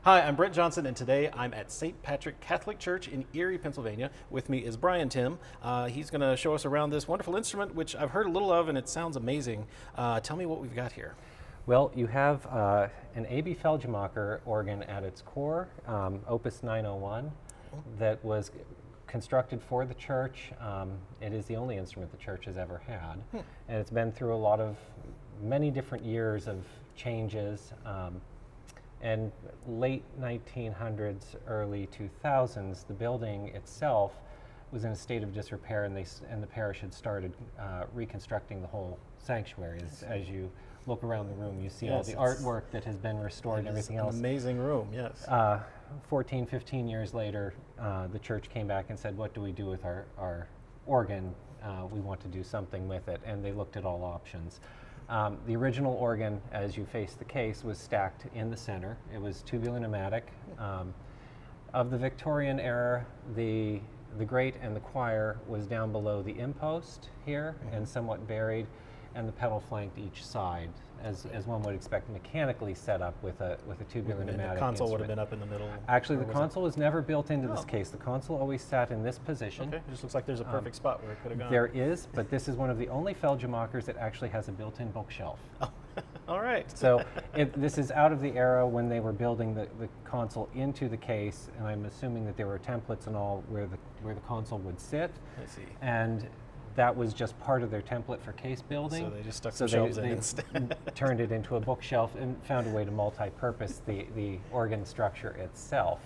Hi, I'm Brent Johnson, and today I'm at St. Patrick Catholic Church in Erie, Pennsylvania. With me is Bryan Timm. He's going to show us around this wonderful instrument, which I've heard a little of, and it sounds amazing. Tell me what we've got here. Well, you have an A.B. Felgemaker organ at its core, Opus 901, that was constructed for the church. It is the only instrument the church has ever had, and it's been through many different years of changes. And late 1900s, early 2000s, the building itself was in a state of disrepair, and the parish had started reconstructing the whole sanctuary. As you look around the room, you see all the artwork that has been restored and everything else. An amazing room, yes. 14, 15 years later, the church came back and said, what do we do with our organ? We want to do something with it, and they looked at all options. The original organ, as you face the case, was stacked in the center. It was tubular pneumatic. Of the Victorian era, the grate and the choir was down below the impost here and somewhat buried, and the pedal flanked each side, as one would expect mechanically set up with a tubular pneumatic. The console instrument. would have been up in the middle. Actually, the console was never built into this case. The console always sat in this position. Okay, it just looks like there's a perfect spot where it could have gone. There is, but this is one of the only Felgemakers that actually has a built-in bookshelf. Oh, all right. So this is out of the era when they were building the console into the case, and I'm assuming that there were templates and all where the console would sit. I see. And that was just part of their template for case building. So they just stuck some shelves in instead. Turned it into a bookshelf and found a way to multi-purpose the organ structure itself.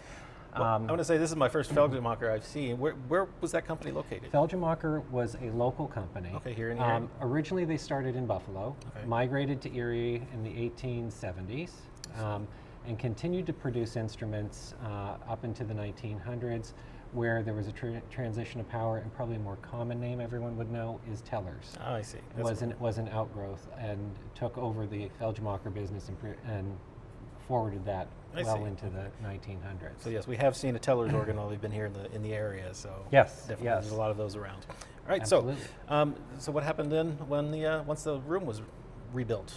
Well, I want to say this is my first Felgemaker I've seen. Where was that company located? Felgemaker was a local company. Okay, here in Erie. Originally they started in Buffalo, migrated to Erie in the 1870s, and continued to produce instruments up into the 1900s, where there was a transition of power, and probably a more common name everyone would know is Tellers. Oh, I see. Was an outgrowth and took over the Felgemaker business and forwarded that into the 1900s. So yes, we have seen a Teller's organ while we've been here in the area. So yes, definitely yes. There's a lot of those around. All right. Absolutely. So what happened then when once the room was rebuilt?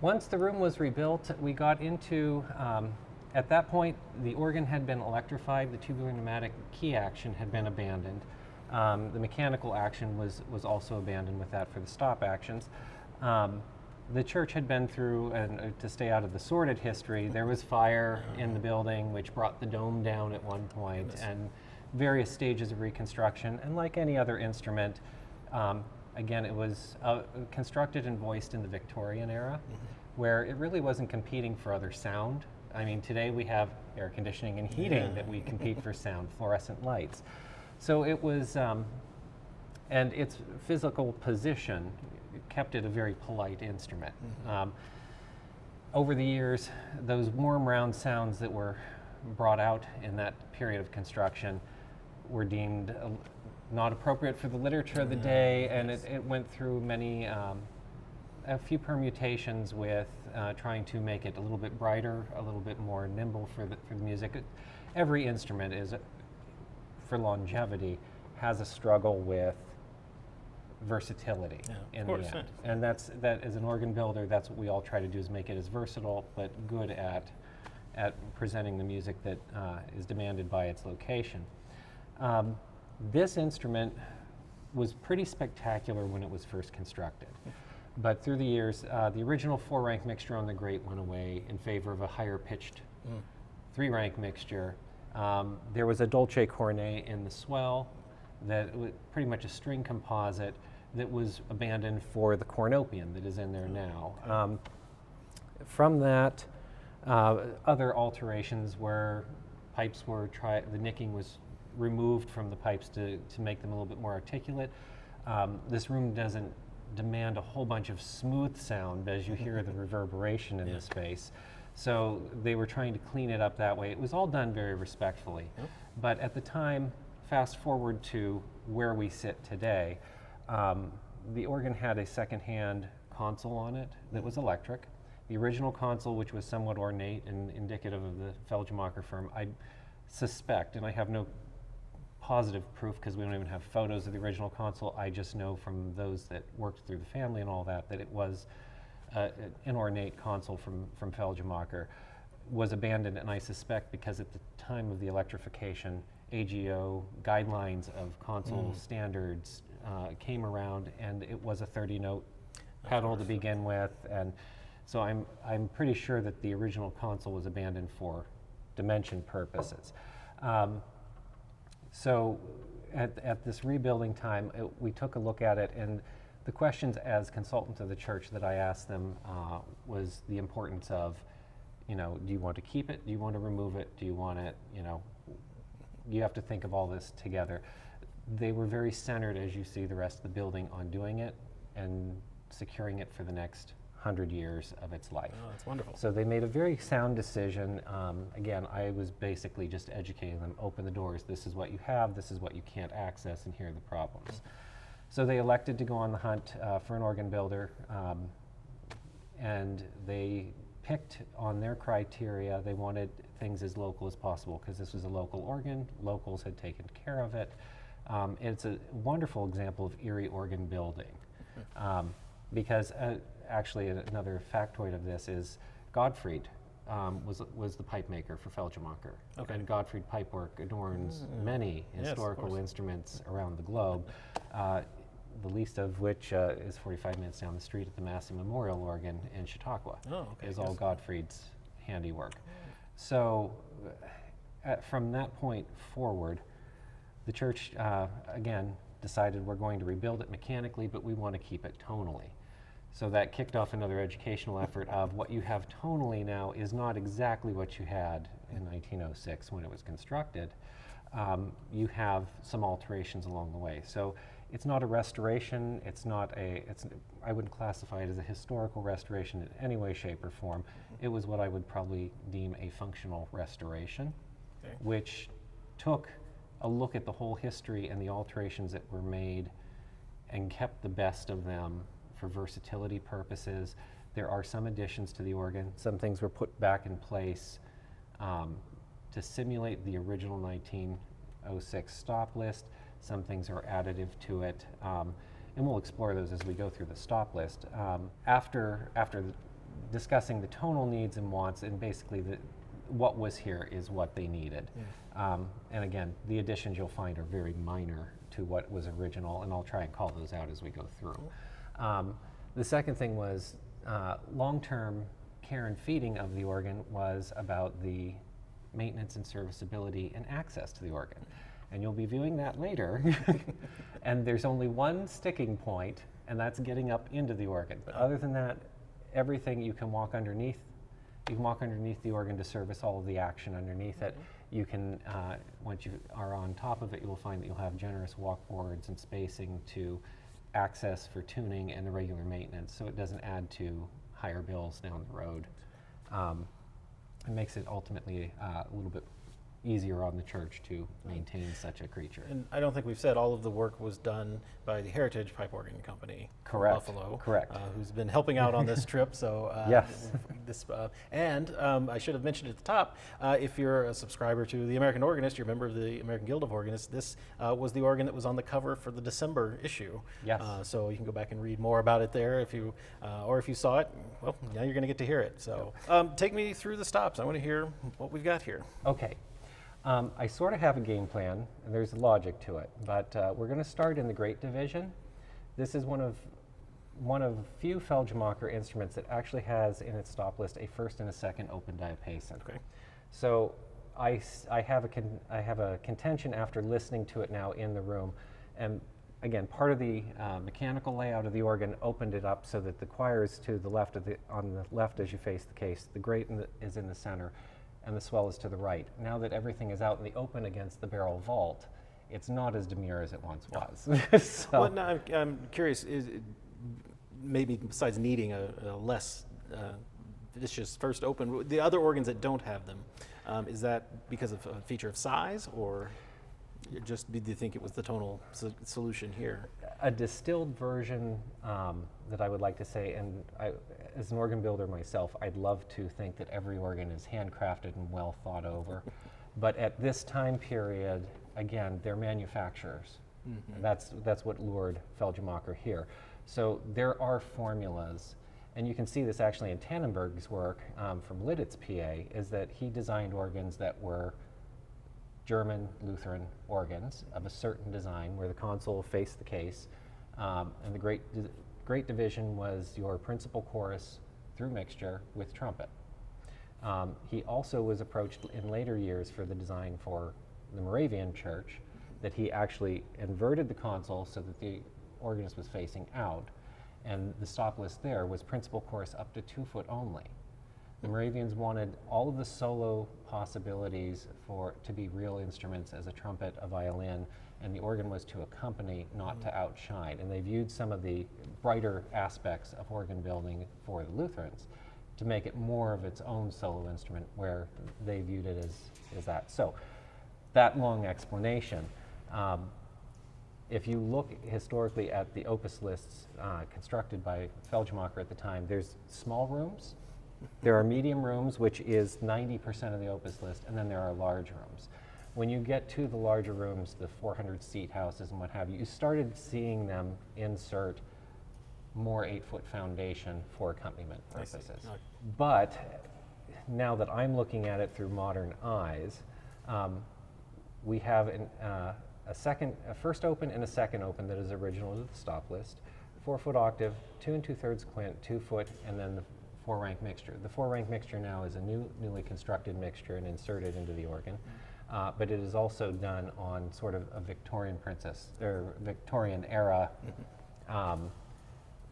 Once the room was rebuilt, we got into. At that point, the organ had been electrified. The tubular pneumatic key action had been abandoned. The mechanical action was also abandoned with that for the stop actions. The church had been through, and to stay out of the sordid history, there was fire in the building which brought the dome down at one point, and various stages of reconstruction. And like any other instrument, again, it was constructed and voiced in the Victorian era, where it really wasn't competing for other sound. I mean, today we have air conditioning and heating that we compete for sound, fluorescent lights. So it was, and its physical position kept it a very polite instrument. Over the years, those warm, round sounds that were brought out in that period of construction were deemed not appropriate for the literature of the day, and it went through many, a few permutations with trying to make it a little bit brighter, a little bit more nimble for the music. Every instrument is, for longevity, has a struggle with versatility in the end. And that as an organ builder, that's what we all try to do, is make it as versatile but good at presenting the music that is demanded by its location. This instrument was pretty spectacular when it was first constructed. But through the years, the original 4-rank mixture on the grate went away in favor of a higher pitched 3-rank mixture. There was a dolce cornet in the swell that was pretty much a string composite that was abandoned for the cornopian that is in there now. From that, other alterations where pipes were the nicking was removed from the pipes to make them a little bit more articulate. This room doesn't demand a whole bunch of smooth sound as you hear the reverberation in the space. So they were trying to clean it up that way. It was all done very respectfully. But at the time, fast forward to where we sit today, the organ had a second-hand console on it that was electric. The original console, which was somewhat ornate and indicative of the Felgemaker firm, I suspect, and I have no positive proof because we don't even have photos of the original console, I just know from those that worked through the family and all that it was an ornate console from Felgemaker. was abandoned, and I suspect because at the time of the electrification, AGO guidelines of console standards came around, and it was a 30-note pedal to begin with, and so I'm pretty sure that the original console was abandoned for dimension purposes. So at this rebuilding time, we took a look at it, and the questions as consultant to the church that I asked them was the importance of, do you want to keep it? Do you want to remove it? Do you want it, you have to think of all this together. They were very centered, as you see the rest of the building, on doing it and securing it for the next 100 years of its life. Oh, that's wonderful. So they made a very sound decision. Again, I was basically just educating them, open the doors, this is what you have, this is what you can't access, and here are the problems. So they elected to go on the hunt for an organ builder, and they picked on their criteria. They wanted things as local as possible because this was a local organ. Locals had taken care of it. It's a wonderful example of Erie organ building because actually another factoid of this is Gottfried was the pipe maker for Felgemaker. Okay. And Gottfried pipework adorns many historical instruments around the globe. The least of which is 45 minutes down the street at the Massey Memorial Organ in Chautauqua. Oh, okay. Is all Gottfried's handiwork. So from that point forward, the church, again, decided we're going to rebuild it mechanically, but we want to keep it tonally. So that kicked off another educational effort of what you have tonally now is not exactly what you had in 1906 when it was constructed. You have some alterations along the way. So it's not a restoration, I wouldn't classify it as a historical restoration in any way, shape, or form. It was what I would probably deem a functional restoration, which took a look at the whole history and the alterations that were made and kept the best of them for versatility purposes. There are some additions to the organ. Some things were put back in place to simulate the original 1906 stop list. Some things are additive to it, and we'll explore those as we go through the stop list. After discussing the tonal needs and wants, and basically what was here is what they needed. And again, the additions you'll find are very minor to what was original, and I'll try and call those out as we go through. The second thing was long-term care and feeding of the organ was about the maintenance and serviceability and access to the organ. And you'll be viewing that later. And there's only one sticking point, and that's getting up into the organ. But other than that, everything you can walk underneath. You can walk underneath the organ to service all of the action underneath it. You can, once you are on top of it, you will find that you'll have generous walk boards and spacing to access for tuning and the regular maintenance, so it doesn't add to higher bills down the road. It makes it ultimately a little bit easier on the church to maintain such a creature. And I don't think we've said all of the work was done by the Heritage Pipe Organ Company, Correct. Buffalo, Correct. Who's been helping out on this trip. So yes. I should have mentioned at the top, if you're a subscriber to the American Organist, you're a member of the American Guild of Organists. This was the organ that was on the cover for the December issue. Yes. So you can go back and read more about it there if you, or if you saw it. Well, now you're going to get to hear it. So take me through the stops. I want to hear what we've got here. Okay. I sort of have a game plan, and there's logic to it, but we're going to start in the Great Division. This is one of few Felgemaker instruments that actually has in its stop list a first and a second open diapason. Okay. So I have a contention after listening to it now in the room, and again, part of the mechanical layout of the organ opened it up so that the choir is to the left on the left as you face the case. The grate is in the center, and the swell is to the right. Now that everything is out in the open against the barrel vault, it's not as demure as it once was. So, well, now I'm curious, maybe besides needing a less vicious first open, the other organs that don't have them, is that because of a feature of size, or just do you think it was the tonal solution here? A distilled version that I would like to say, and as an organ builder myself, I'd love to think that every organ is handcrafted and well thought over. But at this time period, again, they're manufacturers. Mm-hmm. That's what lured Felgemaker here. So there are formulas, and you can see this actually in Tannenberg's work from Lidditz, PA, is that he designed organs that were German Lutheran organs of a certain design where the console faced the case, and the great division was your principal chorus through mixture with trumpet. He also was approached in later years for the design for the Moravian church, that he actually inverted the console so that the organist was facing out, and the stop list there was principal chorus up to 2 foot only. The Moravians wanted all of the solo possibilities to be real instruments as a trumpet, a violin, and the organ was to accompany, not to outshine. And they viewed some of the brighter aspects of organ building for the Lutherans to make it more of its own solo instrument, where they viewed it as that. So that long explanation. If you look historically at the opus lists constructed by Felgemaker at the time, there's small rooms, there are medium rooms, which is 90% of the opus list, and then there are large rooms. When you get to the larger rooms, the 400-seat houses and what have you, you started seeing them insert more 8-foot foundation for accompaniment purposes. But now that I'm looking at it through modern eyes, we have a first open and a second open that is original to the stop list, 4-foot octave, 2 2/3 quint, 2 foot, and then the 4-rank mixture. The 4-rank mixture now is a newly constructed mixture and inserted into the organ, but it is also done on sort of a Victorian Victorian era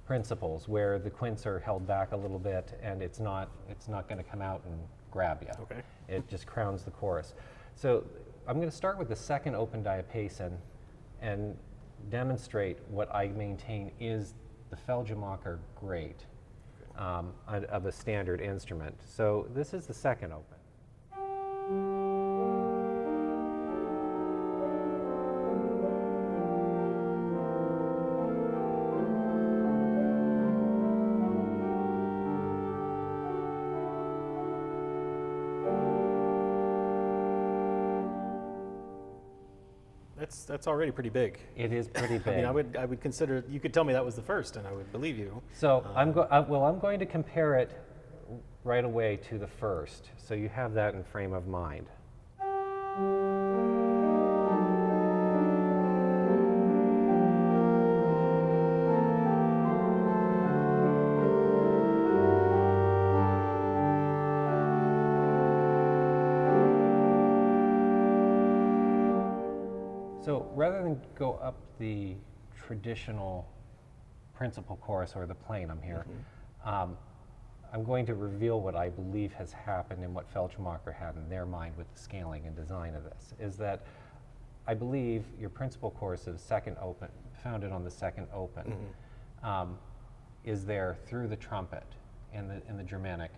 principles, where the quints are held back a little bit, and it's not going to come out and grab you. Okay. It just crowns the chorus. So I'm going to start with the second open diapason and demonstrate what I maintain is the Felgemaker great of a standard instrument. So this is the second open. That's already pretty big. It is pretty big. I mean, I would consider, you could tell me that was the first, and I would believe you. So I'm going to compare it right away to the first, so you have that in frame of mind. So rather than go up the traditional principal chorus or the plenum here, I'm going to reveal what I believe has happened and what Felgemaker had in their mind with the scaling and design of this, is that I believe your principal chorus of second open, founded on the second open, is there through the trumpet in the Germanic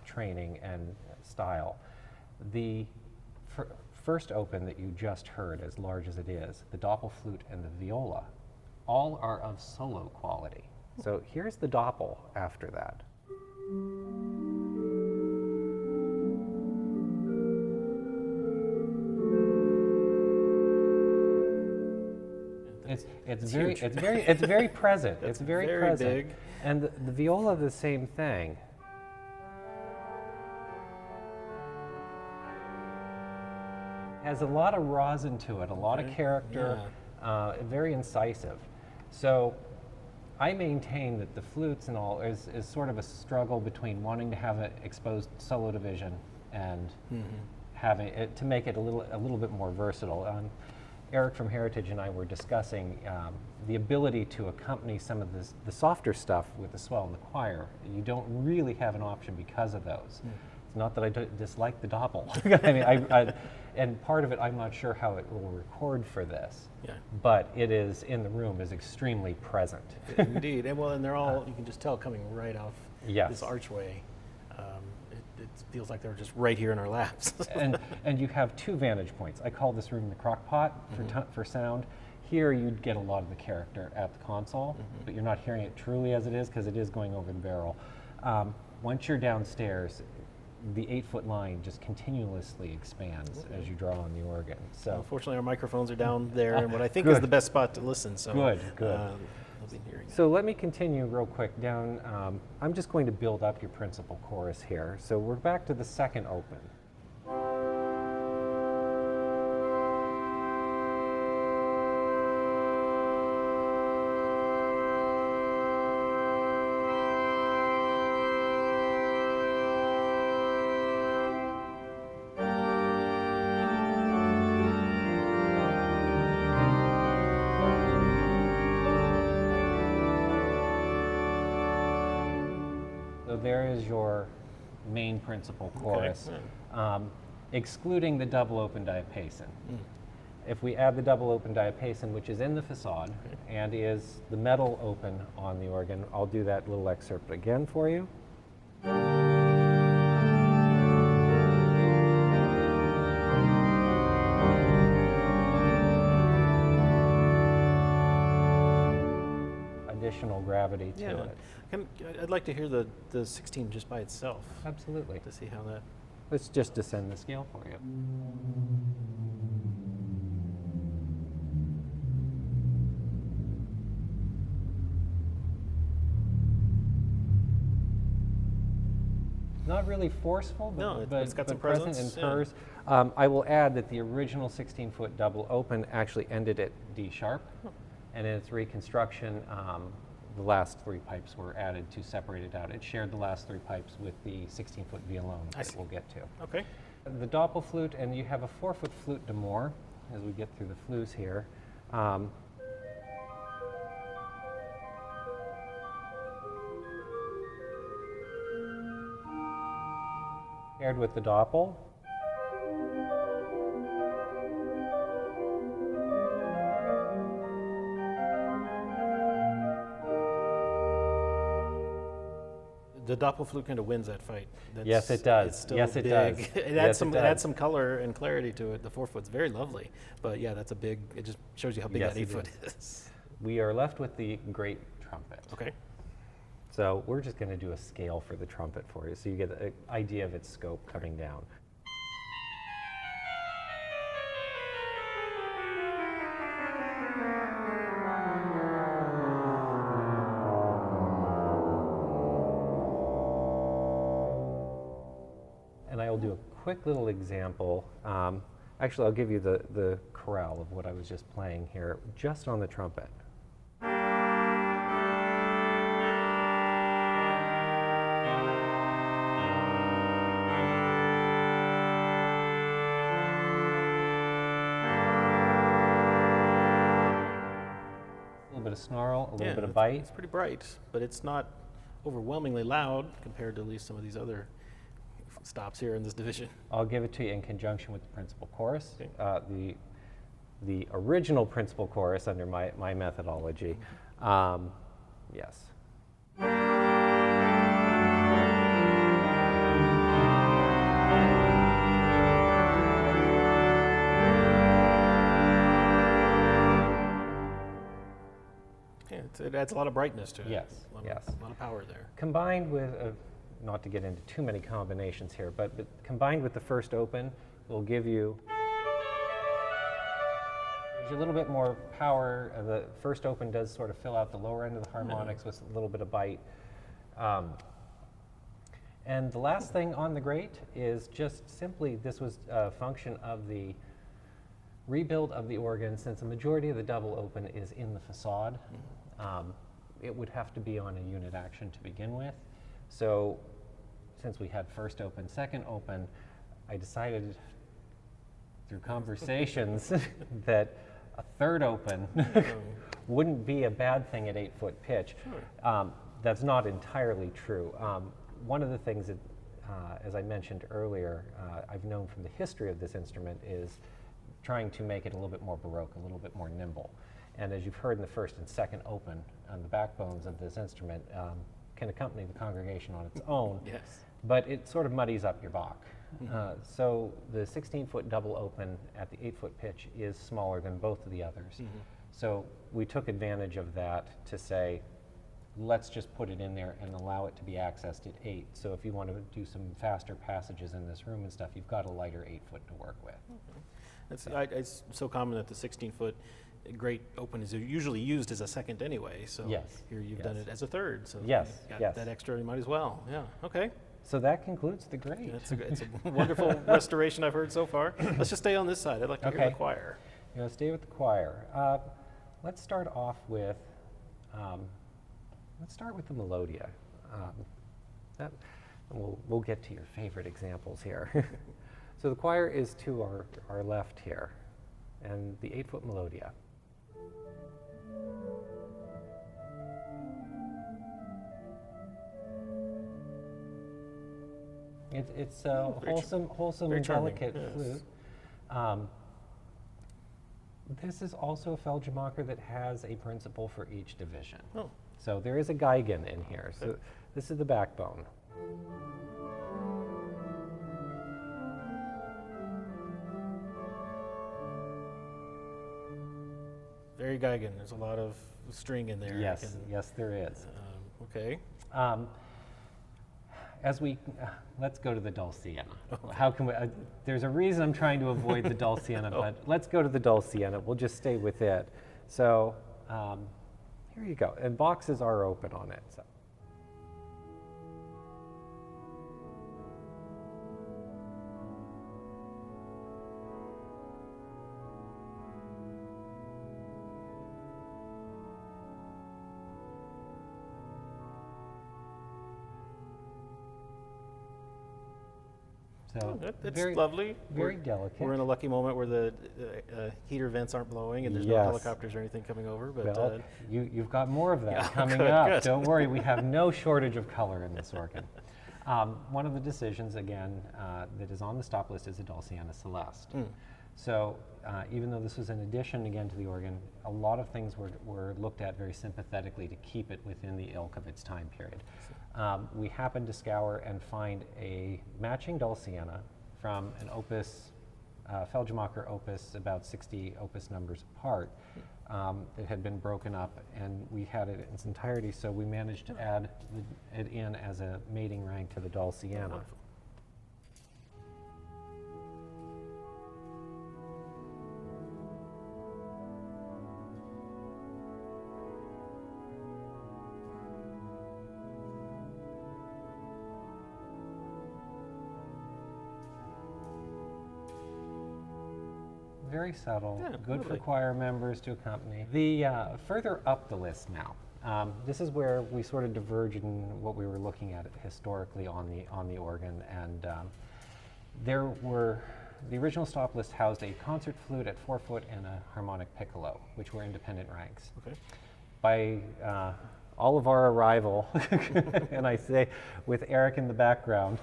training and style. The first open that you just heard, as large as it is, the doppel flute and the viola, all are of solo quality. So here's the doppel after that. It's very present. It's very present. Big. And the viola, the same thing. Has a lot of rosin to it, a lot of character, very incisive. So I maintain that the flutes and all is sort of a struggle between wanting to have an exposed solo division and having it to make it a little bit more versatile. Eric from Heritage and I were discussing the ability to accompany some of the softer stuff with the swell and the choir. You don't really have an option because of those. It's not that I dislike the doppel. I mean, and part of it, I'm not sure how it will record for this, but it is in the room, is extremely present. Indeed, and they're all, you can just tell, coming right off this archway. It feels like they're just right here in our laps. and you have two vantage points. I call this room the crock pot for sound. Here you'd get a lot of the character at the console, but you're not hearing it truly as it is because it is going over the barrel. Once you're downstairs, the 8-foot line just continuously expands as you draw on the organ. So unfortunately, our microphones are down there, and what I think is the best spot to listen. So good. I've been hearing. So let me continue real quick down. I'm just going to build up your principal chorus here. So we're back to the second open. So there is your main principal chorus, excluding the double open diapason. If we add the double open diapason, which is in the facade and is the metal open on the organ, I'll do that little excerpt again for you. Additional gravity to it. I'd like to hear the 16 just by itself. Absolutely. To see how that. Let's just descend the scale for you. Not really forceful, but it's got some present presence, and purrs. I will add that the original 16-foot double open actually ended at D sharp, and in its reconstruction, the last 3 pipes were added to separate it out. It shared the last 3 pipes with the 16-foot violon that we'll get to. Okay. The doppelflute, and you have a 4-foot flute d'amore as we get through the flues here. Paired with the doppel. The doppelflute kind of wins that fight. Yes, it does. It's still Yes, it big. does. It Yes, it adds does. some color and clarity to it. The 4-foot's very lovely, but yeah, that's a big. It just shows you how big Yes, that it 8-foot is. We are left with the great trumpet. Okay. So we're just going to do a scale for the trumpet for you so you get an idea of its scope coming down. And I will do a quick little example. Actually, I'll give you the chorale of what I was just playing here, just on the trumpet. A little bit of snarl, a little bit of bite. It's pretty bright, but it's not overwhelmingly loud compared to at least some of these other stops here in this division. I'll give it to you in conjunction with the principal chorus. Okay. The original principal chorus under my methodology. Yes. Yeah, it adds a lot of brightness to it. Yes, A lot yes. a lot of power there. Combined with, not to get into too many combinations here, but combined with the first open, will give you a little bit more power. The first open does sort of fill out the lower end of the harmonics with a little bit of bite. And the last thing on the great is just simply, this was a function of the rebuild of the organ. Since the majority of the double open is in the facade, it would have to be on a unit action to begin with. So since we had first open, second open, I decided through conversations that a third open wouldn't be a bad thing at 8-foot pitch. Sure. That's not entirely true. One of the things that, as I mentioned earlier, I've known from the history of this instrument is trying to make it a little bit more Baroque, a little bit more nimble. And as you've heard in the first and second open, on the backbones of this instrument can accompany the congregation on its own, Yes. but it sort of muddies up your Bach. So the 16-foot double open at the 8-foot pitch is smaller than both of the others. So we took advantage of that to say, let's just put it in there and allow it to be accessed at 8. So if you want to do some faster passages in this room and stuff, you've got a lighter 8-foot to work with. It's so common that the 16-foot great open is usually used as a second anyway. So Yes. here you've done it as a third. So Yes, you've got yes. that extra, you might as well. Yeah. Okay. So that concludes the grade. It's a wonderful restoration I've heard so far. Let's just stay on this side. I'd like to hear Okay. the choir. You know, stay with the choir. Let's start off with the melodia. We'll get to your favorite examples here. So the choir is to our left here, and the 8-foot melodia. It's a wholesome very and charming, delicate yes. flute. This is also a Felgemaker that has a principal for each division. Oh. So there is a Geigen in here. So Okay. this is the backbone. Very Geigen. There's a lot of string in there. Yes, yes, there is. Okay. Let's go to the Dulciana. How can we? There's a reason I'm trying to avoid the Dulciana, but let's go to the Dulciana. We'll just stay with it. So here you go, and boxes are open on it. So. So It's very lovely. very delicate. We're in a lucky moment where the heater vents aren't blowing and there's no Yes. helicopters or anything coming over. But Well, you've got more of that Yeah, coming good, up. good. Don't worry, we have no shortage of color in this organ. One of the decisions, again, that is on the stop list is the Dulciana Celeste. So even though this was an addition, again, to the organ, a lot of things were looked at very sympathetically to keep it within the ilk of its time period. We happened to scour and find a matching Dulciana from an opus, Felgemaker opus, about 60 opus numbers apart. It had been broken up, and we had it in its entirety, so we managed to add it in as a mating rank to the Dulciana. Wonderful. Very subtle, Yeah, good lovely. for choir members to accompany. The further up the list now, this is where we sort of diverge in what we were looking at historically on the organ, and there were the original stop list housed a concert flute at 4 foot and a harmonic piccolo, which were independent ranks. Okay. By all of our arrival, and I say with Eric in the background,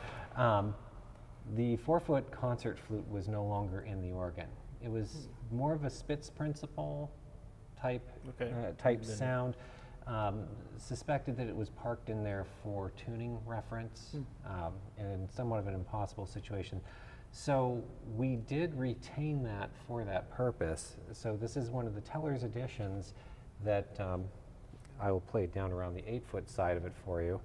the 4-foot concert flute was no longer in the organ. It was more of a Spitz principle type Okay. sound. Suspected that it was parked in there for tuning reference, in somewhat of an impossible situation. So we did retain that for that purpose. So this is one of the Teller's editions that I will play down around the 8-foot side of it for you.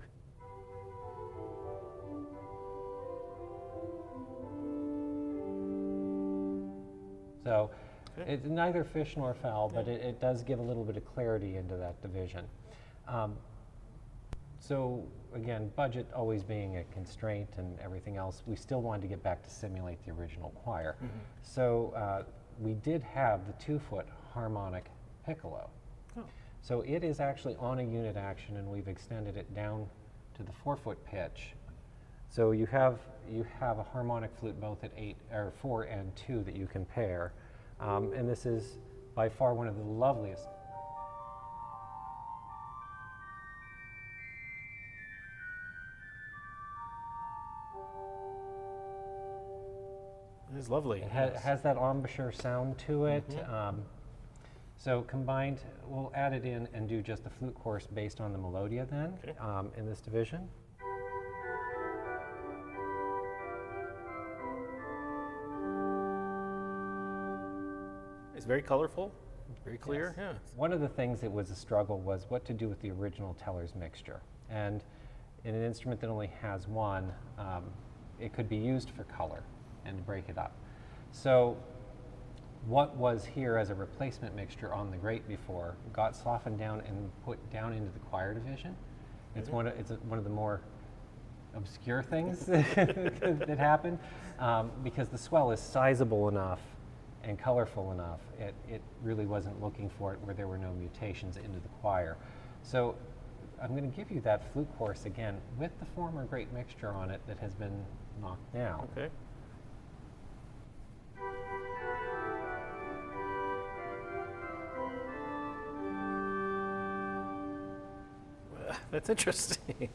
So it's neither fish nor fowl, but it does give a little bit of clarity into that division. So again, budget always being a constraint and everything else, we still wanted to get back to simulate the original choir. So we did have the 2-foot harmonic piccolo. Oh. So it is actually on a unit action, and we've extended it down to the 4-foot pitch. So you have a harmonic flute both at 4 and 2 that you can pair, and this is by far one of the loveliest. It is lovely. It has that embouchure sound to it. So combined, we'll add it in and do just the flute course based on the melodia then in this division. It's very colorful. Very clear, Yes. yeah. One of the things that was a struggle was what to do with the original teller's mixture. And in an instrument that only has one, it could be used for color and to break it up. So what was here as a replacement mixture on the grate before got softened down and put down into the choir division. It's one of the more obscure things that happened because the swell is sizable enough and colorful enough. It really wasn't looking for it where there were no mutations into the choir. So I'm going to give you that flute course again with the former great mixture on it that has been knocked down. Okay. That's interesting.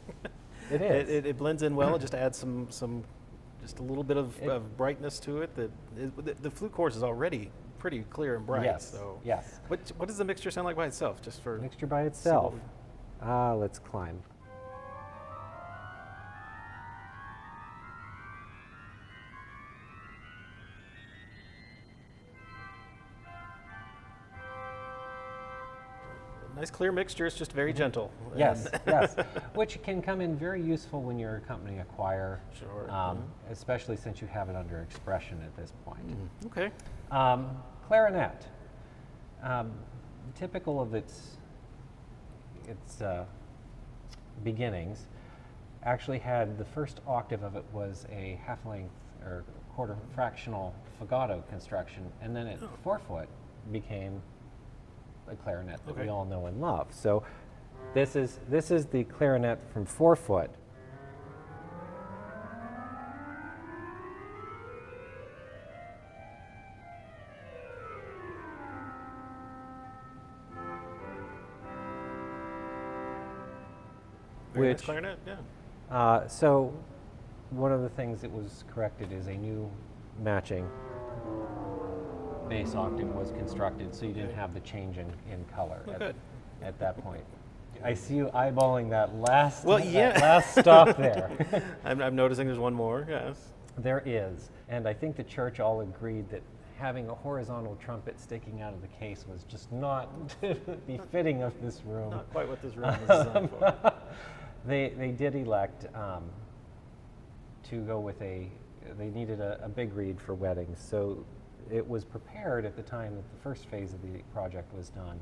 It is. It blends in well. It just adds some just a little bit of brightness to it. The flute course is already pretty clear and bright. Yes. So Yes. what does the mixture sound like by itself? Just for Mixture by itself. Let's climb. nice clear mixture. It's just very gentle. Yes, yes. Which can come in very useful when you're accompanying a choir. Sure. Especially since you have it under expression at this point. Okay. Clarinet. Typical of its beginnings, actually had the first octave of it was a half-length or quarter fractional fagotto construction, and then at 4 foot became a clarinet that we all know and love. So this is the clarinet from 4 foot. Very nice clarinet, yeah. So one of the things that was corrected is a new matching bass octave was constructed, so you didn't have the change in color at that point. I see you eyeballing that last, that last stop there. I'm noticing there's one more, yes. There is, and I think the church all agreed that having a horizontal trumpet sticking out of the case was just not befitting of this room. Not quite what this room is designed for. They did elect to go with they needed a big reed for weddings, so it was prepared at the time that the first phase of the project was done.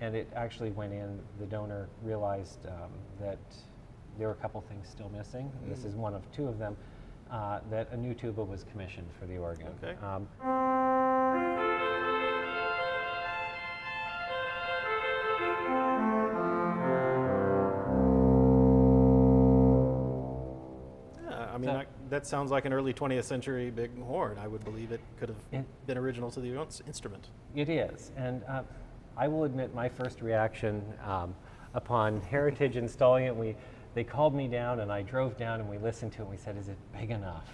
And it actually went in, the donor realized that there were a couple things still missing. This is one of 2 of them, that a new tuba was commissioned for the organ. Okay. I mean, that sounds like an early 20th century big horn. I would believe it could have been original to the instrument. It is, and I will admit my first reaction upon Heritage installing it, they called me down and I drove down and we listened to it and we said, is it big enough?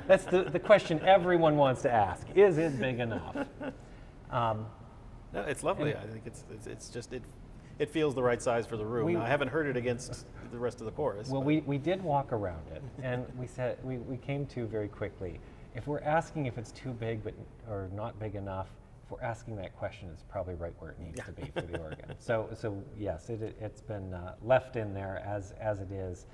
That's the question everyone wants to ask. Is it big enough? No, it's lovely. I think it's just, it feels the right size for the room. Now, I haven't heard it against the rest of the chorus. Well, we did walk around it and we said, we came to very quickly, if we're asking if it's too big or not big enough, if we're asking that question, it's probably right where it needs to be for the organ. So yes, it's been left in there as it is,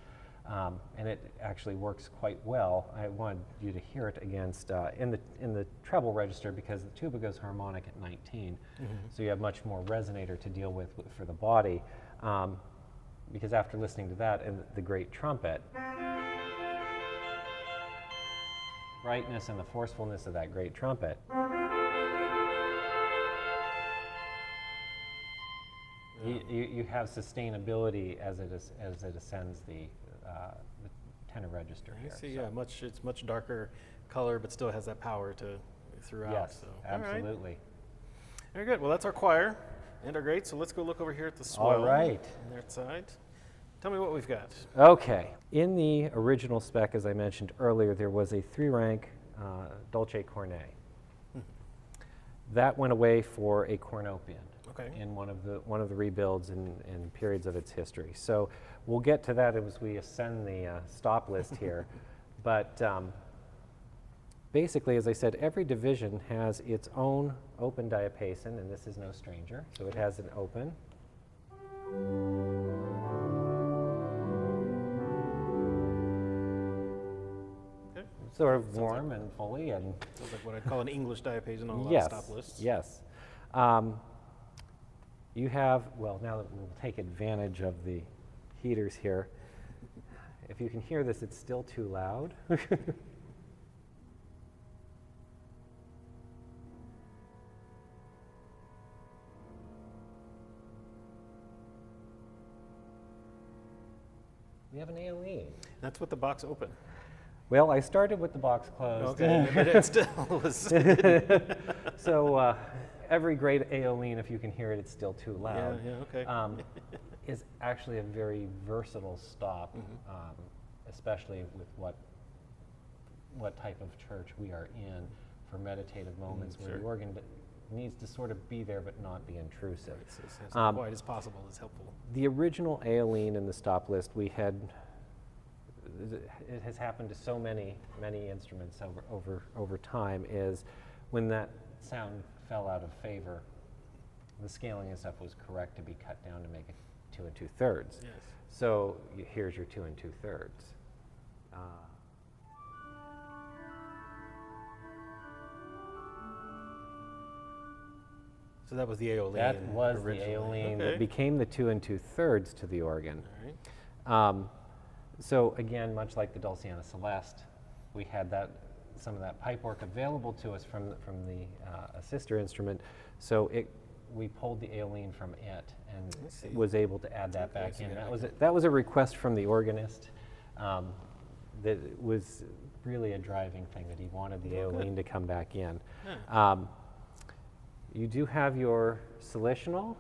and it actually works quite well. I wanted you to hear it against in the treble register because the tuba goes harmonic at 19, so you have much more resonator to deal with for the body. Because after listening to that and the great trumpet, brightness and the forcefulness of that great trumpet. You have sustainability as it ascends the tenor register here. I see, yeah, it's much darker color, but still has that power throughout. Yes, so. absolutely. All right. Very good. Well, that's our choir and our great. So let's go look over here at the swell. All right. On their side. Tell me what we've got. Okay. In the original spec, as I mentioned earlier, there was a 3-rank Dolce Cornet. That went away for a cornopian. In one of the rebuilds and periods of its history. So we'll get to that as we ascend the stop list here. But basically, as I said, every division has its own open diapason, and this is no stranger. So it has an open. Okay. Sort of warm and fully, and Sounds like what I'd call an English diapason on a lot yes, of stop lists. yes. You have, well, now that we'll take advantage of the heaters here. If you can hear this, it's still too loud. We have an AOE. That's with the box open. Well, I started with the box closed. Okay, but it still was. So every great AOE, if you can hear it, it's still too loud. Yeah, okay. Is actually a very versatile stop, especially with what type of church we are in for meditative moments where the organ needs to sort of be there but not be intrusive. It's as quiet as possible is helpful. The original Aeolene in the stop list, we had, it has happened to so many instruments over time, is when that sound fell out of favor, the scaling and stuff was correct to be cut down to make it 2 2/3. Yes. So here's your 2 2/3. So that was the Aeolene. That was the originally. Aeolene Okay. that became the 2 2/3 to the organ. All right. So again, much like the Dulciana Celeste, we had some of that pipe work available to us from a sister instrument. So we pulled the Aeolene from it and was able to add that back in. That was a request from the organist. That was really a driving thing, that he wanted the Aeolene to come back in. Yeah. You do have your solitional.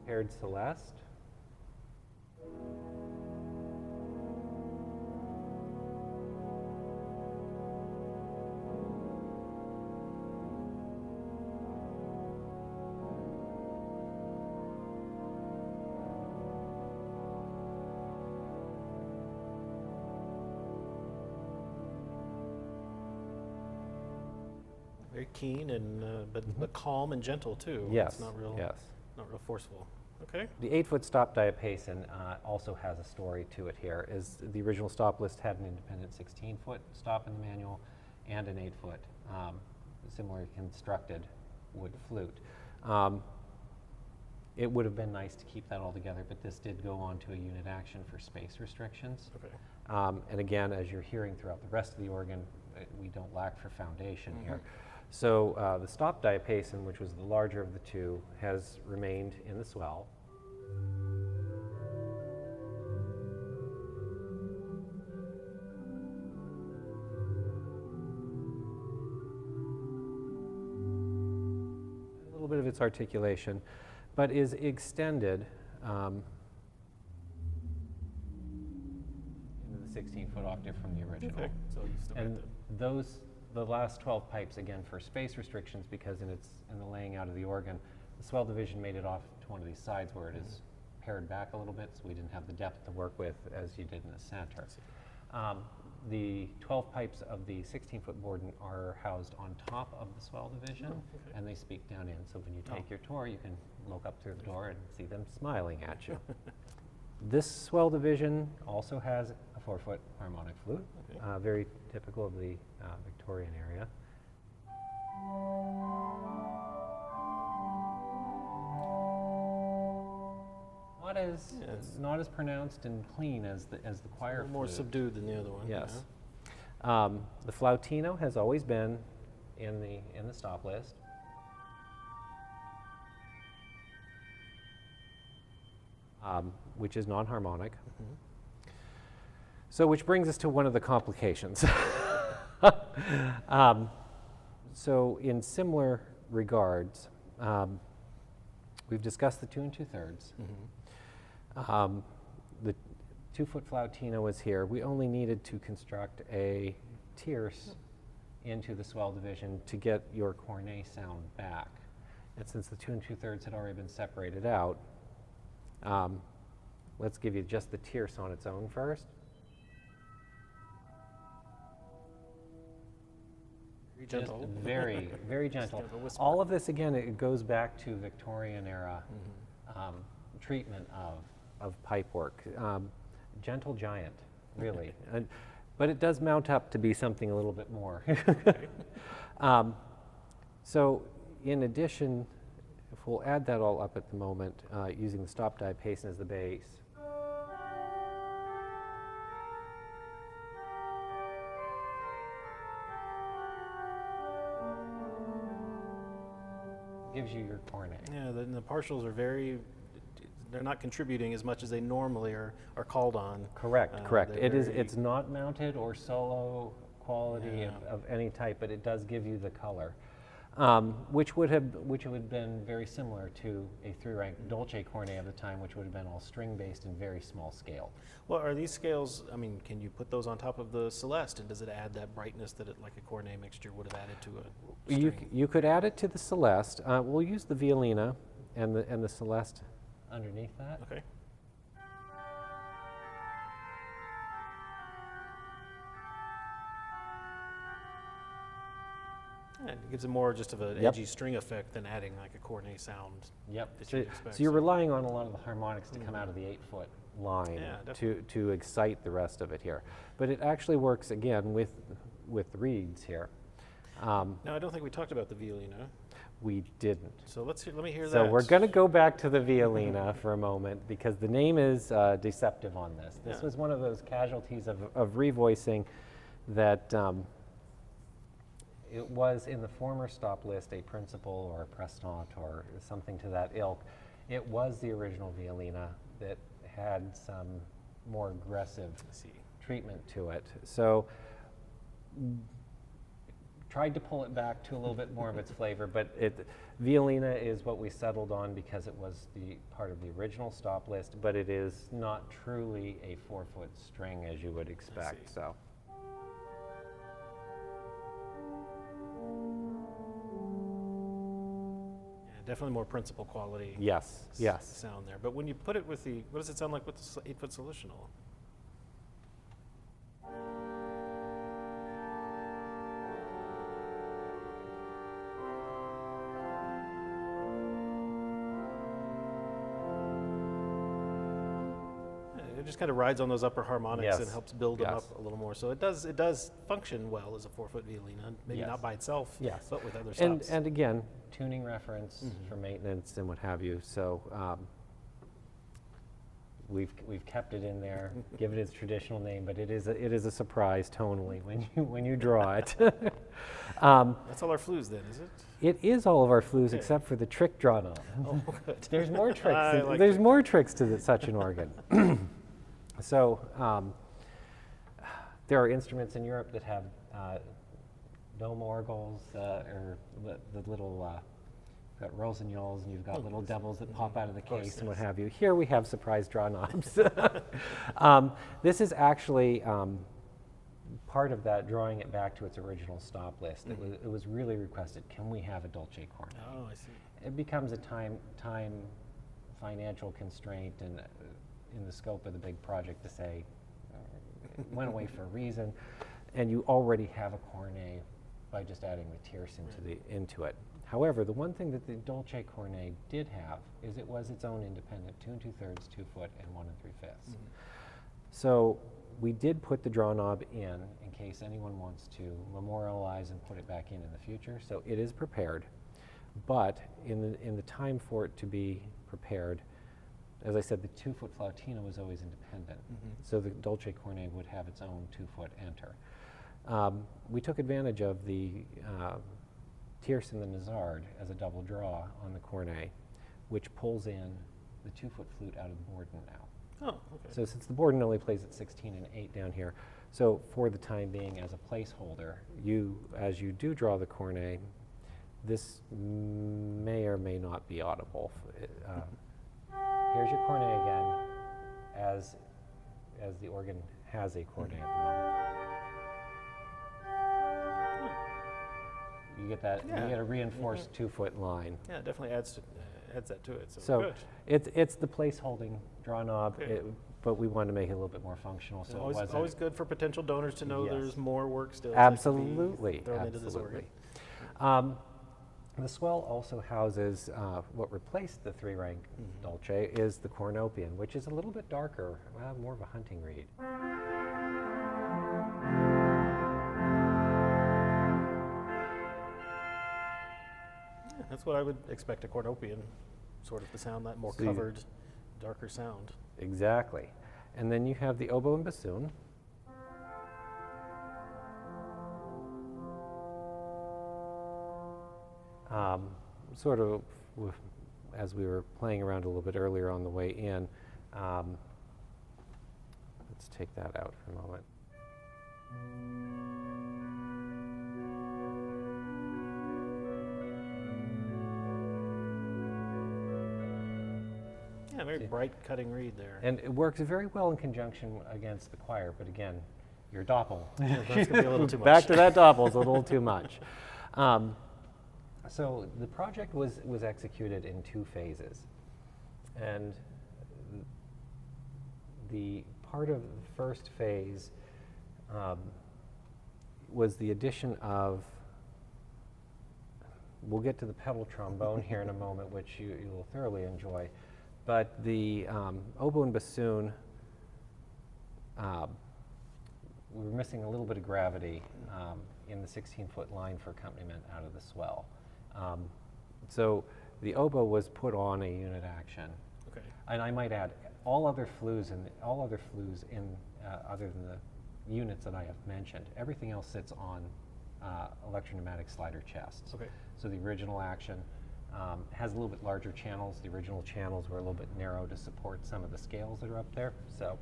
Paired Celeste. Very keen and but calm and gentle too. Yes. It's not real. Yes. Not real forceful. Okay. The 8-foot stop diapason also has a story to it here. Is the original stop list had an independent 16-foot stop in the manual and an 8-foot similarly constructed wood flute. It would have been nice to keep that all together, but this did go on to a unit action for space restrictions. Okay. And again, as you're hearing throughout the rest of the organ, we don't lack for foundation here. So the stop diapason, which was the larger of the two, has remained in the swell. A little bit of its articulation, but is extended into the 16-foot octave from the original. Okay. So you still And got the last 12 pipes, again, for space restrictions, because in the laying out of the organ, the swell division made it off to one of these sides where it is pared back a little bit, so we didn't have the depth to work with as you did in the center. The 12 pipes of the 16-foot bourdon are housed on top of the swell division, and they speak down in. So when you take your tour, you can look up through the door and see them smiling at you. This swell division also has a 4-foot harmonic flute, very typical of the Victorian area. Not as pronounced and clean as the choir flute. more subdued than the other one. Yes. The flautino has always been in the stop list. Which is non-harmonic. So which brings us to one of the complications. So in similar regards, we've discussed the 2 2/3. The 2-foot flautino is here. We only needed to construct a tierce into the swell division to get your cornet sound back. And since the 2 2/3 had already been separated out, Let's give you just the tierce on its own first. Very Just gentle. very, very gentle. gentle whisper. All of this, again, it goes back to Victorian era treatment of pipe work. Gentle giant, really. But it does mount up to be something a little bit more. So in addition, if we'll add that all up at the moment, using the stop die pacing as the bass. Gives you your cornet. Yeah, the partials are they're not contributing as much as they normally are called on. Correct. They're It's not mounted or solo quality Yeah. of any type, but it does give you the color, which would have been very similar to a three-rank Dolce cornet of the time, which would have been all string-based and very small scale. Well, are these scales, I mean, can you put those on top of the Celeste, and does it add that brightness that like a cornet mixture would have added to a string? You could add it to the Celeste. We'll use the Violina and the Celeste underneath that. Okay. And it gives it more just of an Yep. edgy string effect than adding like a cornet sound. Yep. That So, you'd expect, so you're so- relying on a lot of the harmonics to come out of the 8-foot line Yeah, to excite the rest of it here. But it actually works again with the reeds here. Now, I don't think we talked about the Violina, We didn't. so let me hear that. So we're going to go back to the Violina for a moment because the name is deceptive on this. This Yeah. was one of those casualties of revoicing that it was in the former stop list a principal or a prestant or something to that ilk. It was the original Violina that had some more aggressive treatment to it. So tried to pull it back to a little bit more of its flavor, but Violina is what we settled on because it was the part of the original stop list, but it is not truly a 4-foot string as you would expect. So. Yeah, definitely more principal quality. Yes. Sound there. But when you put it with what does it sound like with the 8-foot solutional? It just kind of rides on those upper harmonics and Yes. helps build them Yes. up a little more. So it does function well as a 4-foot Violina, maybe Yes. not by itself, Yes. but with other And stops. and again, tuning reference for maintenance and what have you. So we've kept it in there, give it its traditional name, but it is a surprise tonally when you draw it. That's all our flues then, is it? It is all of our flues Okay. except for the trick draw knob. Oh, good. There's more tricks. I like There's it. more tricks to such an organ. So there are instruments in Europe that have dome organs or the little got rossignols, and you've got little devils that pop out of the case and what have you. Here we have surprise draw knobs. This is actually part of that, drawing it back to its original stop list. It was really requested, can we have a Dolce cornet? Oh, I see. It becomes a time financial constraint and in the scope of the big project to say it went away for a reason, and you already have a cornet by just adding the tierce into it. However, the one thing that the Dolce cornet did have is it was its own independent 2 2/3, 2-foot, and 1 3/5. So we did put the draw knob in case anyone wants to memorialize and put it back in the future. So it is prepared, but in the time for it to be prepared, as I said, the 2-foot flautina was always independent. So the Dolce cornet would have its own 2-foot enter. We took advantage of the tierce and the Nazard as a double draw on the cornet, which pulls in the 2-foot flute out of the Borden now. Oh, okay. So since the Borden only plays at 16 and 8 down here, so for the time being as a placeholder, as you do draw the cornet, this may or may not be audible. Here's your cornet again, as the organ has a cornet at the moment. You get that. Yeah. You get a reinforced 2-foot line. Yeah, it definitely adds adds that to it. So, So good. it's the place holding draw knob, Okay. but we wanted to make it a little bit more functional. So always, it wasn't always good for potential donors to know Yes. there's more work still. Absolutely, That can be thrown into this organ. absolutely. The swell also houses what replaced the three-rank Dolce is the cornopian, which is a little bit darker, more of a hunting reed. Yeah, that's what I would expect a cornopian, sort of the sound, that more So you- covered, darker sound. Exactly. And then you have the oboe and bassoon. Sort of, as we were playing around a little bit earlier on the way in, let's take that out for a moment. Yeah, very bright cutting reed there. And it works very well in conjunction against the choir, but again, your doppel. That's going to be a little too much. Back to that doppel is a little too much. So the project was executed in 2 phases. And the part of the first phase was the addition of, we'll get to the pedal trombone here in a moment, which you will thoroughly enjoy, but the oboe and bassoon, we were missing a little bit of gravity in the 16-foot line for accompaniment out of the swell. So the oboe was put on a unit action. Okay. And I might add, all other flues in other than the units that I have mentioned, everything else sits on electro-pneumatic slider chests. Okay. So the original action has a little bit larger channels. The original channels were a little bit narrow to support some of the scales that are up there. So,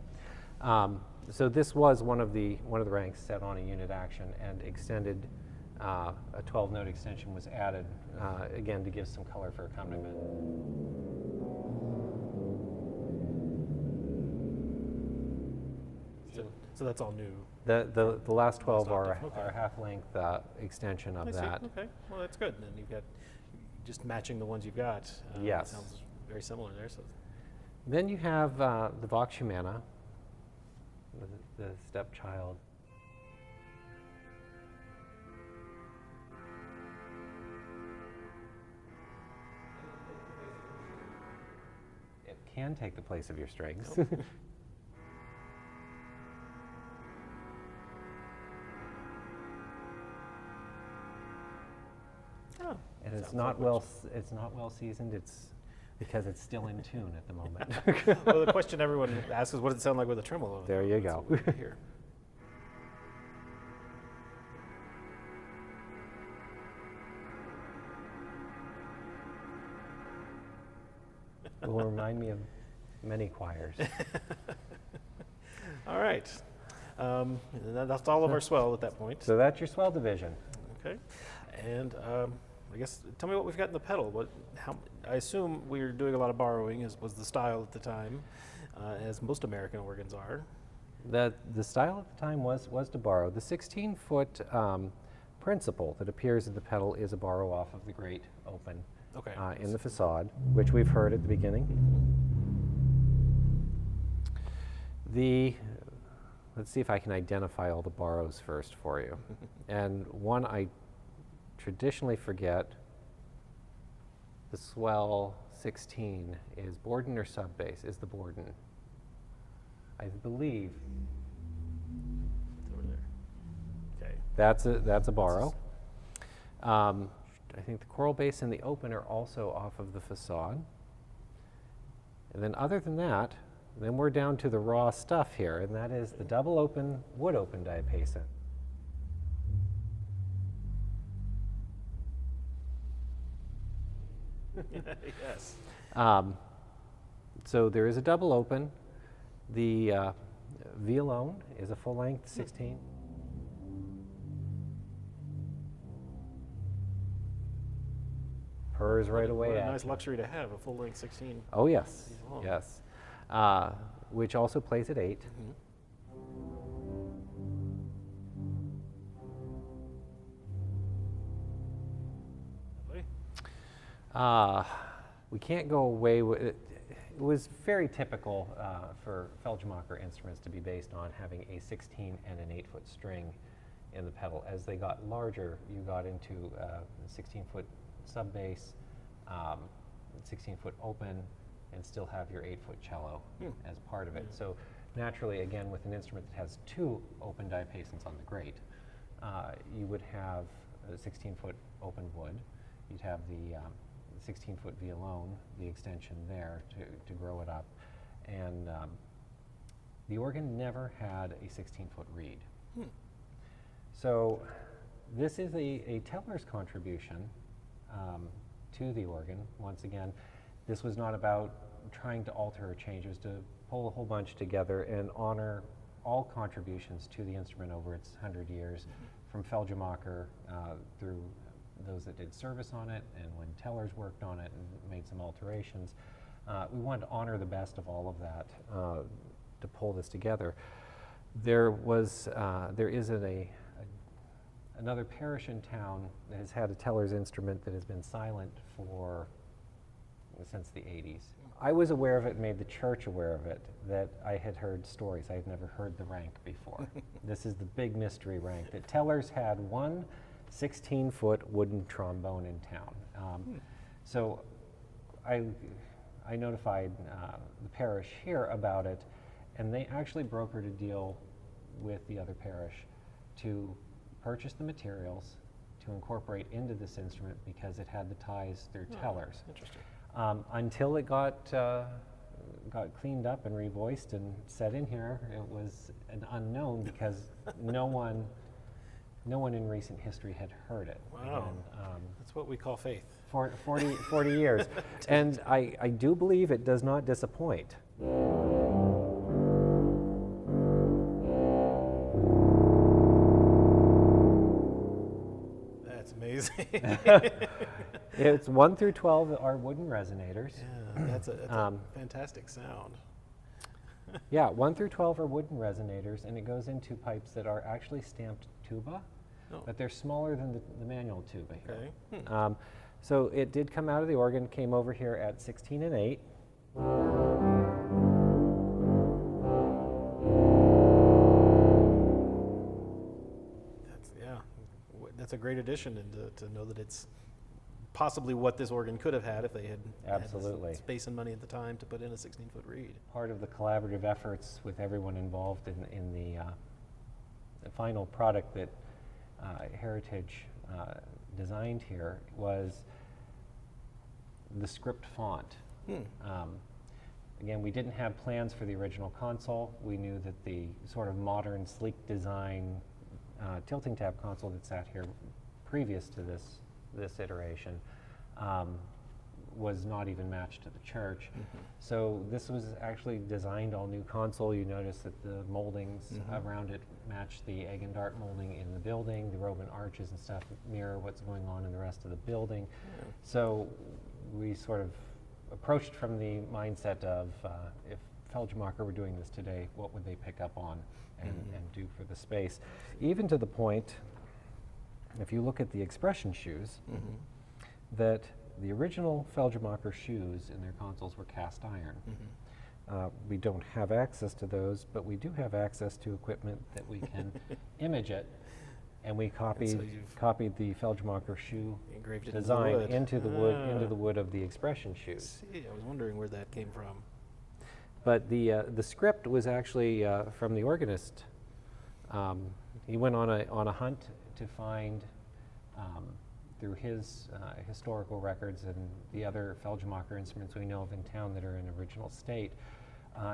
so this was one of the ranks set on a unit action and extended. A 12-note extension was added again to give some color for accompaniment. So that's all new. The last 12 Last are octave, okay. a half-length extension of I see. that. Okay. Well, that's good. And you've got just matching the ones you've got. Yes. Sounds very similar there. So. Then you have the Vox Humana, the stepchild. It can take the place of your strings. Oh. Oh, And it's sounds not like well. It's not well seasoned. It's because it's still in tune at the moment. Well, the question everyone asks is, what does it sound like with a tremolo? There you That's go. what we can hear. It will remind me of many choirs. All right. And that's all of our swell at that point. So that's your swell division. Okay. And I guess tell me what we've got in the pedal. I assume we're doing a lot of borrowing, as was the style at the time, as most American organs are. The style at the time was to borrow. The 16-foot principle that appears in the pedal is a borrow off of the great open Okay. in the facade, which we've heard at the beginning. Let's see if I can identify all the borrows first for you. And one I traditionally forget, the swell 16 is Borden or sub bass, is the Borden. I believe It's over there. Okay. that's a borrow. I think the choral bass and the open are also off of the facade. And then other than that, then we're down to the raw stuff here, and that is the double open, wood open diapason. Yes. So there is a double open. The violone is a full length 16. Purrs right away What a at nice you. luxury to have, a full-length 16. Oh yes, long. yes. Which also plays at 8. Lovely. we can't go away with it. It was very typical for Felgemaker instruments to be based on having a 16 and an 8-foot string in the pedal. As they got larger, you got into 16-foot sub bass, 16-foot open, and still have your 8-foot cello as part of it. So naturally, again, with an instrument that has 2 open diapasons on the grate, you would have a 16-foot open wood. You'd have the 16-foot violone, the extension there to grow it up. And the organ never had a 16-foot reed. So this is a teller's contribution to the organ. Once again, this was not about trying to alter or change. It was to pull a whole bunch together and honor all contributions to the instrument over its 100 years, from Felgemaker through those that did service on it, and when tellers worked on it and made some alterations. We wanted to honor the best of all of that to pull this together. There is another parish in town that has had a teller's instrument that has been silent since the 80s. I was aware of it, made the church aware of it, that I had heard stories. I had never heard the rank before. This is the big mystery rank, that tellers had one 16-foot wooden trombone in town. So I notified the parish here about it, and they actually brokered a deal with the other parish to purchase the materials to incorporate into this instrument because it had the ties through tellers. Interesting. Until it got cleaned up and revoiced and set in here, it was an unknown because no one in recent history had heard it. Wow. And, that's what we call faith. 40 years. And I do believe it does not disappoint. That's amazing. It's 1 through 12 are wooden resonators. Yeah, that's a fantastic sound. Yeah, 1 through 12 are wooden resonators, and it goes into pipes that are actually stamped tuba, but they're smaller than the manual tuba here. Okay. So it did come out of the organ, came over here at 16 and 8. That's a great addition, and to know that it's possibly what this organ could have had if they had Absolutely. Had space and money at the time to put in a 16-foot reed. Part of the collaborative efforts with everyone involved in the final product that Heritage designed here was the script font. Again, we didn't have plans for the original console. We knew that the sort of modern, sleek design tilting tab console that sat here previous to this iteration was not even matched to the church. So this was actually designed all new console. You notice that the moldings around it match the egg and dart molding in the building. The Roman arches and stuff mirror what's going on in the rest of the building. So we sort of approached from the mindset of if Felgemaker were doing this today, what would they pick up on and do for the space? Even to the point, if you look at the expression shoes, that the original Felgemaker shoes in their consoles were cast iron. We don't have access to those, but we do have access to equipment that we can image it, and we copied the Felgemaker shoe design into the wood of the expression shoes. See, I was wondering where that came from. But the script was actually from the organist. He went on a hunt to find, through his historical records and the other Felgemaker instruments we know of in town that are in original state,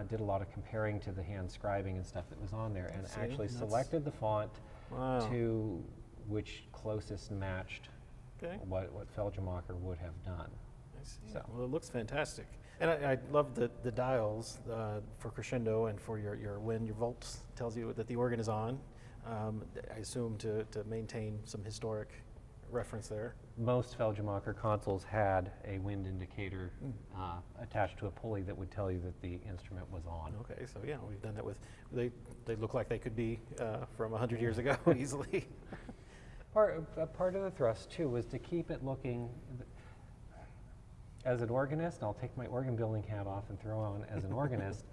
did a lot of comparing to the hand scribing and stuff that was on there, and actually selected the font to which closest matched what Felgemaker would have done. I see. So. Well, it looks fantastic. And I love the dials for crescendo and for when your volts tells you that the organ is on. I assume to maintain some historic reference there. Most Felgemaker consoles had a wind indicator attached to a pulley that would tell you that the instrument was on. Okay, so yeah, we've done that with, they look like they could be from 100 years ago easily. Part of the thrust too was to keep it looking, As an organist, and I'll take my organ building hat off and throw on as an organist,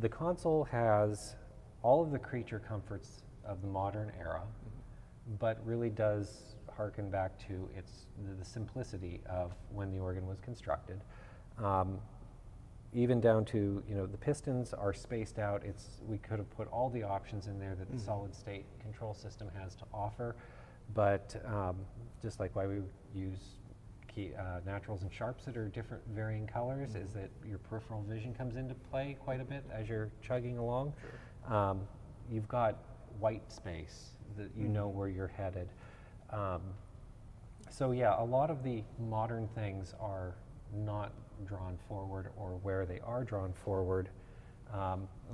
the console has all of the creature comforts of the modern era, but really does harken back to the simplicity of when the organ was constructed. Even down to, the pistons are spaced out. We could have put all the options in there that the solid state control system has to offer, but just like why we use naturals and sharps that are different varying colors is that your peripheral vision comes into play quite a bit as you're chugging along. Sure. You've got white space that you know where you're headed. So yeah, a lot of the modern things are not drawn forward, or where they are drawn forward,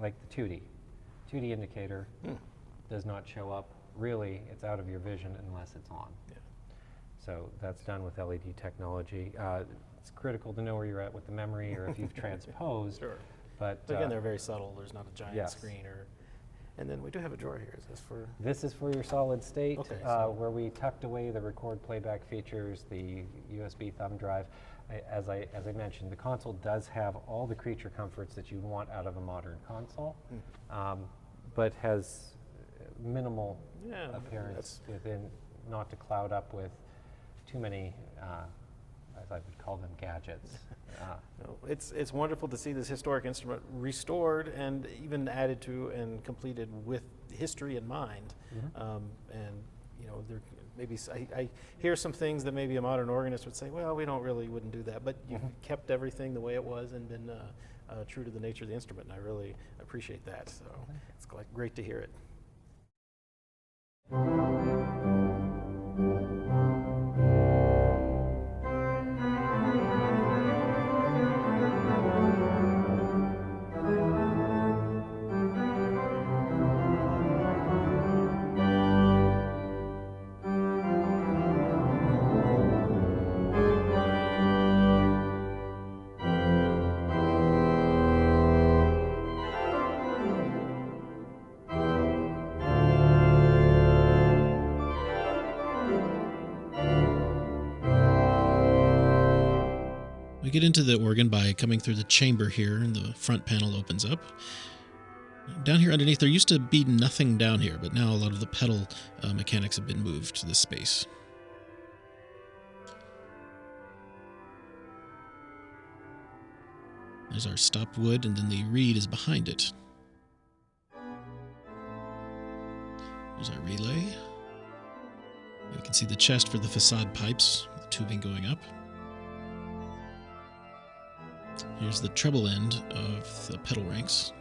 like the 2D indicator does not show up. Really, it's out of your vision unless it's on. Yeah. So that's done with LED technology. It's critical to know where you're at with the memory, or if you've transposed. Sure. But again, they're very subtle. There's not a giant screen and then we do have a drawer here. Is this for? This is for your solid state, okay, where we tucked away the record playback features, the USB thumb drive. As I mentioned, the console does have all the creature comforts that you want out of a modern console, but has minimal appearance within, not to cloud up with too many, as I would call them, gadgets. No, it's wonderful to see this historic instrument restored and even added to and completed with history in mind. And there maybe I hear some things that maybe a modern organist would say, well, we wouldn't do that, but you've kept everything the way it was and been true to the nature of the instrument, and I really appreciate that. So it's great to hear it. We get into the organ by coming through the chamber here, and the front panel opens up. Down here underneath, there used to be nothing down here, but now a lot of the pedal mechanics have been moved to this space. There's our stop wood, and then the reed is behind it. There's our relay. We can see the chest for the facade pipes, with the tubing going up. Here's the treble end of the pedal ranks.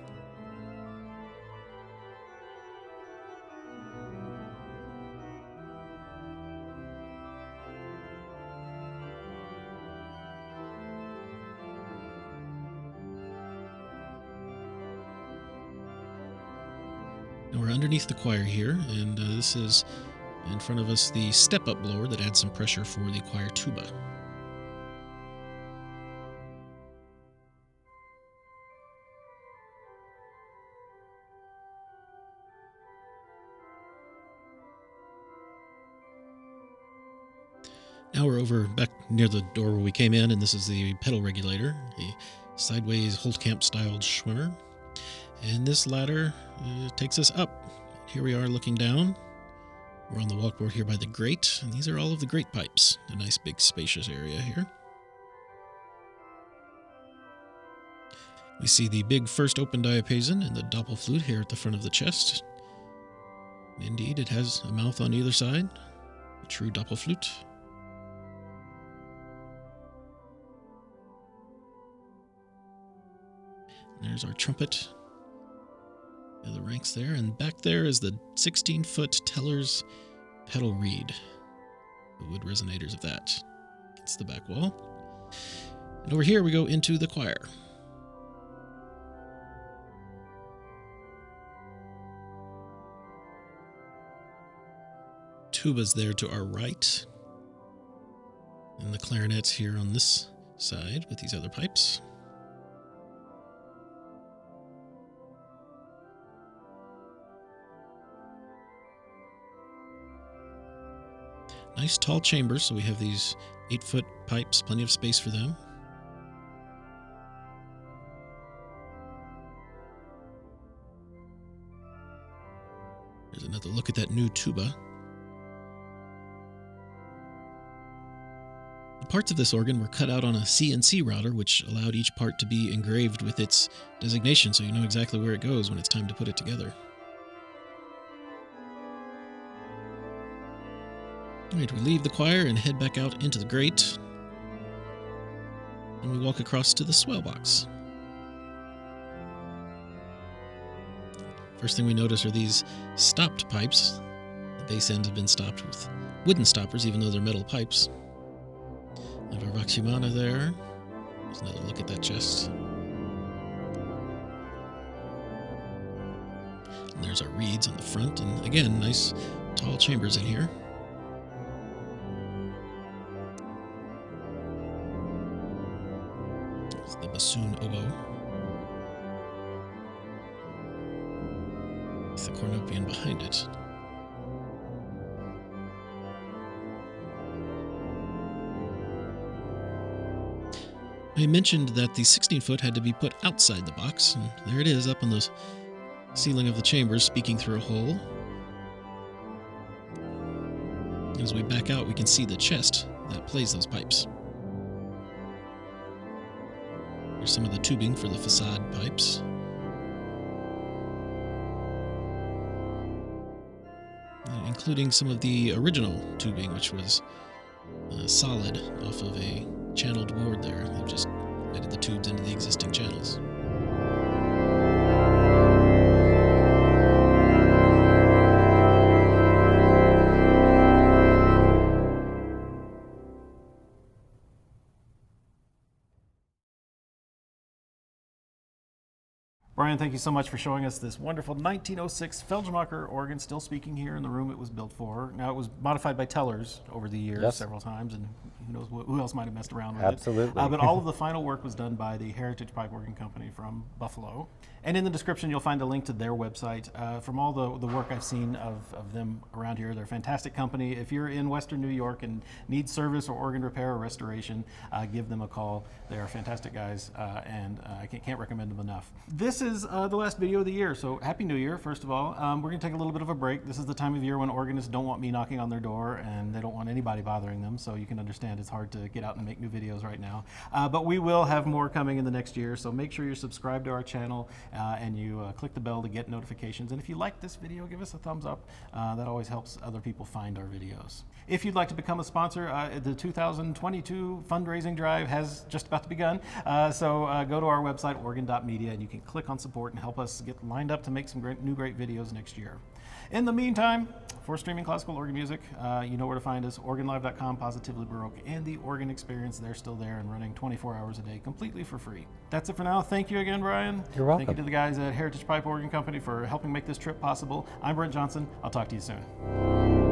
Now we're underneath the choir here, and this is in front of us the step-up blower that adds some pressure for the choir tuba. Now we're over back near the door where we came in, and this is the pedal regulator, a sideways Holtkamp styled Schwimmer. And this ladder takes us up. Here we are looking down. We're on the walkboard here by the grate, and these are all of the grate pipes. A nice big spacious area here. We see the big first open diapason and the doppelflute here at the front of the chest. Indeed, it has a mouth on either side, a true doppelflute. There's our trumpet. The ranks there, and back there is the 16-foot Teller's pedal reed. The wood resonators of that. It's the back wall. And over here we go into the choir. Tuba's there to our right. And the clarinet's here on this side with these other pipes. Nice tall chambers, so we have these 8-foot pipes, plenty of space for them. There's another look at that new tuba. The parts of this organ were cut out on a CNC router, which allowed each part to be engraved with its designation, so you know exactly where it goes when it's time to put it together. All right, we leave the choir and head back out into the grate. And we walk across to the swell box. First thing we notice are these stopped pipes. The base ends have been stopped with wooden stoppers, even though they're metal pipes. We have our Vox Humana there. There's another look at that chest. And there's our reeds on the front, and again, nice tall chambers in here. It's the bassoon oboe. With the cornopian behind it. I mentioned that the 16-foot had to be put outside the box, and there it is up on the ceiling of the chambers, speaking through a hole. As we back out, we can see the chest that plays those pipes. Here's some of the tubing for the facade pipes. Including some of the original tubing, which was solid off of a channeled board there. They've just added the tubes into the existing channels. Bryan, thank you so much for showing us this wonderful 1906 Felgemaker organ, still speaking here in the room it was built for. Now, it was modified by Tellers over the years several times, and who knows who else might have messed around with it. Absolutely. But all of the final work was done by the Heritage Pipe Organ Company from Buffalo. And in the description, you'll find a link to their website. From all the work I've seen of them around here, they're a fantastic company. If you're in Western New York and need service or organ repair or restoration, give them a call. They are fantastic guys, and I can't recommend them enough. This is the last video of the year, so Happy New Year, first of all. We're going to take a little bit of a break. This is the time of year when organists don't want me knocking on their door, and they don't want anybody bothering them, so you can understand it's hard to get out and make new videos right now. But we will have more coming in the next year, so make sure you're subscribed to our channel and you click the bell to get notifications. And if you like this video, give us a thumbs up. That always helps other people find our videos. If you'd like to become a sponsor, the 2022 fundraising drive has just about begun. So go to our website, organ.media, and you can click on support and help us get lined up to make some great videos next year. In the meantime, for streaming classical organ music, you know where to find us, organlive.com, Positively Baroque, and the Organ Experience. They're still there and running 24 hours a day, completely for free. That's it for now. Thank you again, Bryan. You're welcome. Thank you to the guys at Heritage Pipe Organ Company for helping make this trip possible. I'm Brent Johnson. I'll talk to you soon.